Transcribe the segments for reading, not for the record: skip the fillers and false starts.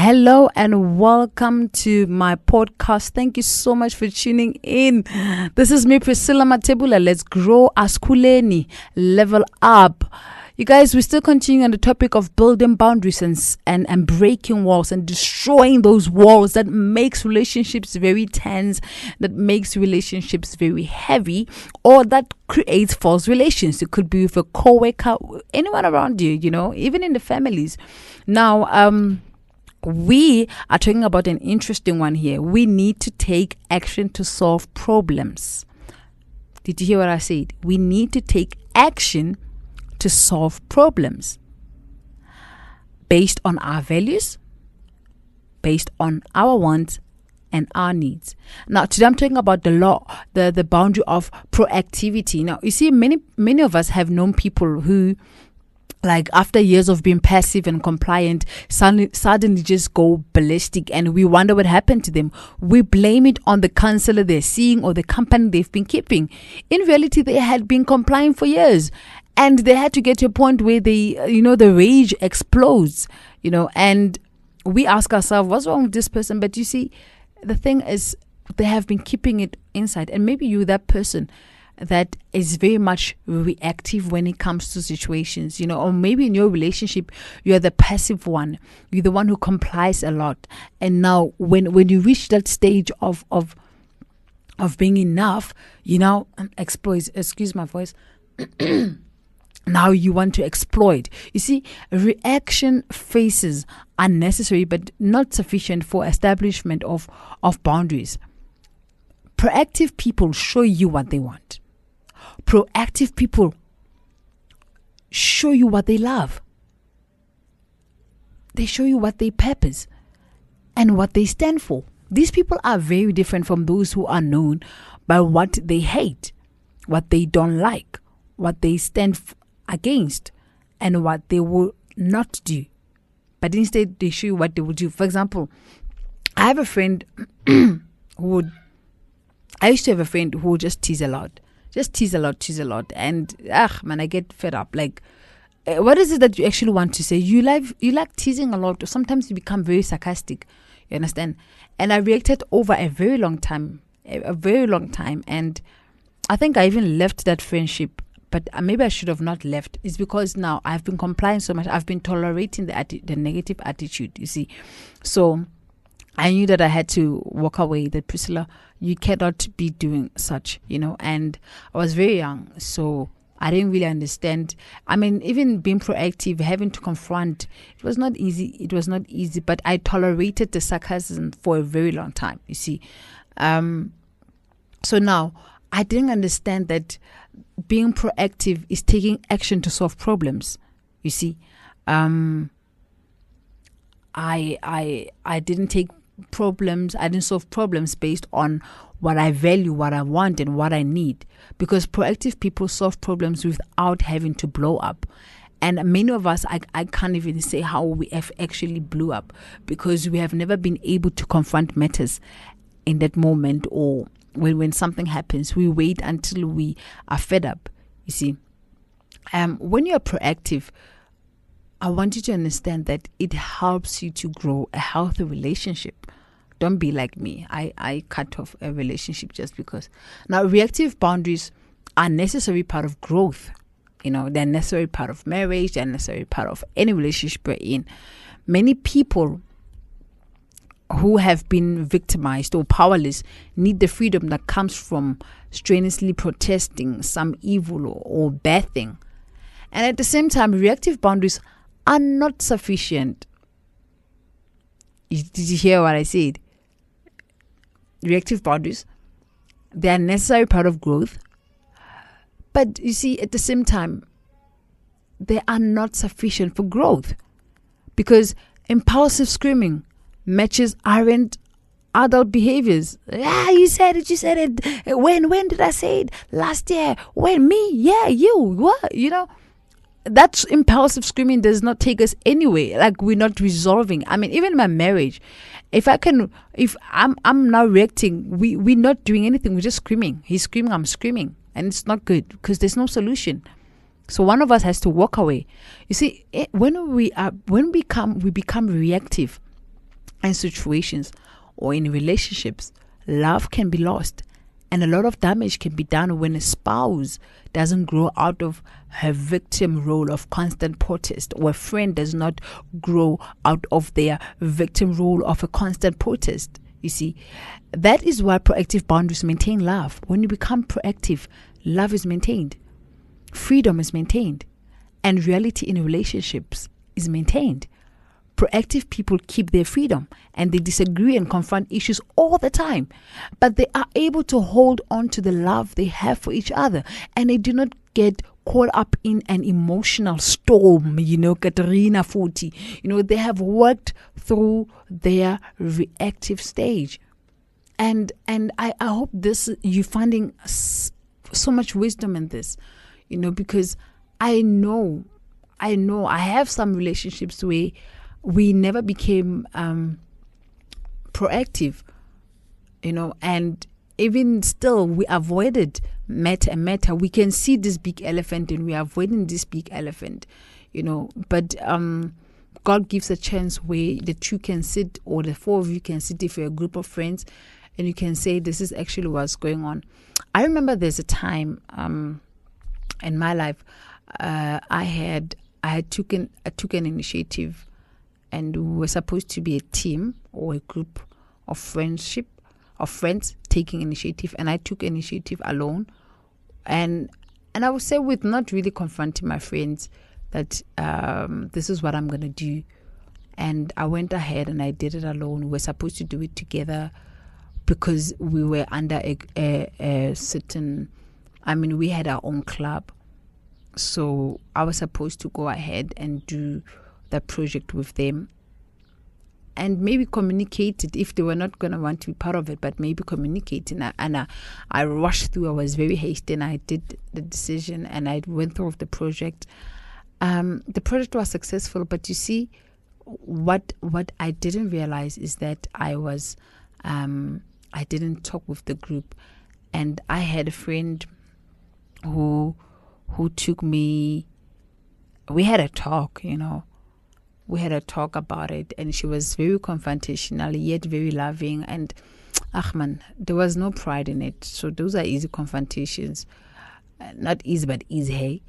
Hello and welcome to my podcast. Thank you so much for tuning in. This is me, Priscilla Mathebula. Let's grow askuleni, level up. You guys, we're still continuing on the topic of building boundaries and breaking walls and destroying those walls that makes relationships very tense, that makes relationships very heavy, or that creates false relations. It could be with a co-worker, anyone around you, even in the families. Now, we are talking about an interesting one here. We need to take action to solve problems. Did you hear what I said? We need to take action to solve problems based on our values, based on our wants and our needs. Now, today I'm talking about the boundary of proactivity. Now, you see, many of us have known people who, like, after years of being passive and compliant, suddenly just go ballistic, and we wonder what happened to them. We blame it on the counselor they're seeing or the company they've been keeping. In reality, they had been complying for years, and they had to get to a point where the rage explodes, and we ask ourselves, what's wrong with this person? But you see, the thing is, they have been keeping it inside, and maybe you're that person that is very much reactive when it comes to situations, or maybe in your relationship, you're the passive one. You're the one who complies a lot. And now when you reach that stage of being enough, excuse my voice, now you want to exploit. You see, reaction phases are necessary but not sufficient for establishment of boundaries. Proactive people show you what they want. Proactive people show you what they love. They show you what they purpose and what they stand for. These people are very different from those who are known by what they hate, what they don't like, what they stand against, and what they will not do. But instead, they show you what they will do. For example, I used to have a friend who would just tease a lot. And I get fed up. Like, what is it that you actually want to say? You like teasing a lot, or sometimes you become very sarcastic. You understand? And I reacted over a very long time, and I think I even left that friendship. But maybe I should have not left. It's because now I've been complying so much. I've been tolerating the negative attitude. You see, so I knew that I had to walk away. That, Priscilla, you cannot be doing such, and I was very young, so I didn't really understand. I mean, even being proactive, having to confront, it was not easy, but I tolerated the sarcasm for a very long time, you see. So now I didn't understand that being proactive is taking action to solve problems, you see. I didn't solve problems based on what I value, what I want, and what I need. Because proactive people solve problems without having to blow up. And many of us, I can't even say how we have actually blew up, because we have never been able to confront matters in that moment, or when something happens, we wait until we are fed up. You see, when you're proactive, I want you to understand that it helps you to grow a healthy relationship. Don't be like me. I cut off a relationship just because. Now, reactive boundaries are necessary part of growth. They're necessary part of marriage. They're necessary part of any relationship we're in. Many people who have been victimized or powerless need the freedom that comes from strenuously protesting some evil or bad thing. And at the same time, reactive boundaries are not sufficient. Did you hear what I said? Reactive boundaries, they are necessary part of growth. But you see, at the same time, they are not sufficient for growth. Because impulsive screaming matches aren't adult behaviors. You said it. When did I say it? Last year. When? Me? Yeah, you. What? That impulsive screaming does not take us anywhere. Like, we're not resolving. I mean, even in my marriage, if I'm now reacting, we're not doing anything. We're just screaming. He's screaming, I'm screaming. And it's not good, because there's no solution. So one of us has to walk away. You see, when we become reactive, in situations or in relationships, love can be lost. And a lot of damage can be done when a spouse doesn't grow out of her victim role of constant protest, or a friend does not grow out of their victim role of a constant protest. You see, that is why proactive boundaries maintain love. When you become proactive, love is maintained, freedom is maintained, and reality in relationships is maintained. Proactive people keep their freedom and they disagree and confront issues all the time, but they are able to hold on to the love they have for each other, and they do not get caught up in an emotional storm, Katerina 40. They have worked through their reactive stage. And I hope you're finding so much wisdom in this, because I know I have some relationships where we never became proactive, and even still we avoided matter. We can see this big elephant and we are avoiding this big elephant, but God gives a chance where the two can sit, or the four of you can sit if you're a group of friends, and you can say, this is actually what's going on. I remember there's a time in my life I took an initiative, and we were supposed to be a team or a group of friends taking initiative, and I took initiative alone, and I would say with not really confronting my friends that this is what I'm going to do, and I went ahead and I did it alone. We were supposed to do it together because we were under a certain, we had our own club, so I was supposed to go ahead and do that project with them, and maybe communicate it if they were not going to want to be part of it, but maybe communicate. And I rushed through. I was very hasty, and I did the decision, and I went through with the project. The project was successful, but you see, what I didn't realize is that I didn't talk with the group, and I had a friend who took me. We had a talk, We had a talk about it, and she was very confrontational, yet very loving. And, there was no pride in it. So those are easy confrontations. Not easy, but easy, hey?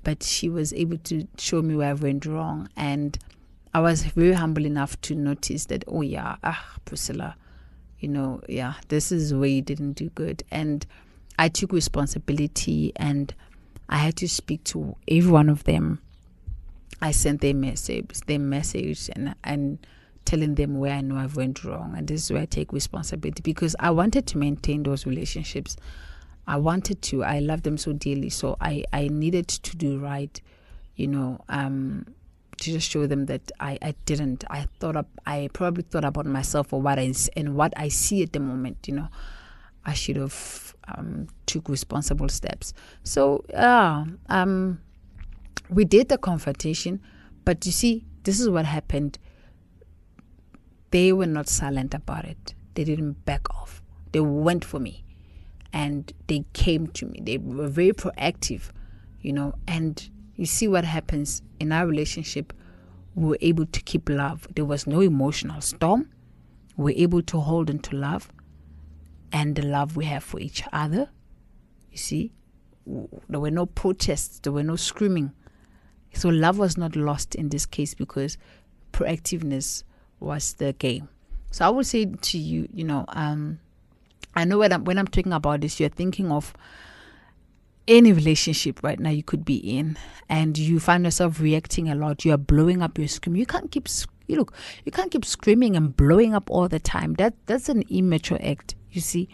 But she was able to show me where I went wrong. And I was very humble enough to notice that, Priscilla, this is where you didn't do good. And I took responsibility, and I had to speak to every one of them. I sent their message and telling them where I know I've went wrong. And this is where I take responsibility, because I wanted to maintain those relationships. I love them so dearly. So I needed to do right, to just show them that I didn't. I probably thought about myself or what I see at the moment, I should have took responsible steps. So, we did the confrontation, but you see, this is what happened. They were not silent about it. They didn't back off. They went for me, and they came to me. They were very proactive, and you see what happens in our relationship. We were able to keep love. There was no emotional storm. We were able to hold on to love and the love we have for each other. You see, there were no protests. There were no screaming. So love was not lost in this case, because proactiveness was the game. So I would say to you, I know when I'm talking about this, you're thinking of any relationship right now you could be in, and you find yourself reacting a lot. You are blowing up your scream. You can't keep screaming and blowing up all the time. That's an immature act, you see.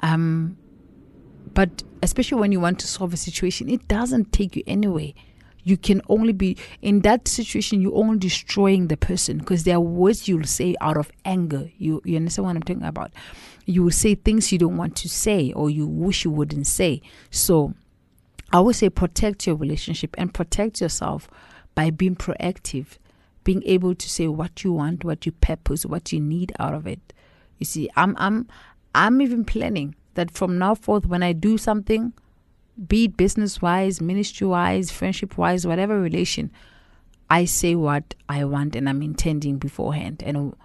But especially when you want to solve a situation, it doesn't take you anywhere. You can only be in that situation. You're only destroying the person, because there are words you'll say out of anger. You understand what I'm talking about? You will say things you don't want to say, or you wish you wouldn't say. So I would say protect your relationship and protect yourself by being proactive, being able to say what you want, what you purpose, what you need out of it. You see, I'm even planning that from now forth, when I do something, be it business-wise, ministry-wise, friendship-wise, whatever relation, I say what I want and I'm intending beforehand. And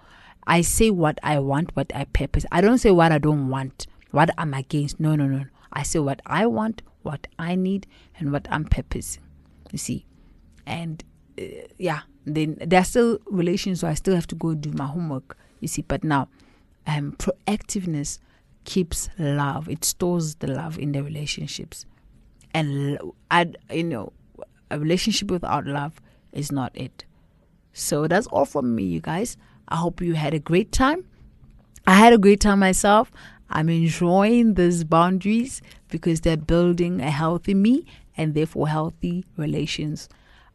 I say what I want, what I purpose. I don't say what I don't want, what I'm against. No. I say what I want, what I need, and what I'm purposing. You see, and then there are still relations, so I still have to go do my homework. You see, but now, proactiveness keeps love. It stores the love in the relationships, and a relationship without love is not it. So that's all from me, you guys. I hope you had a great time. I had a great time myself. I'm enjoying these boundaries because they're building a healthy me and therefore healthy relations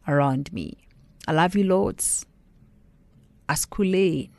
around me. I love you loads. Askuleni.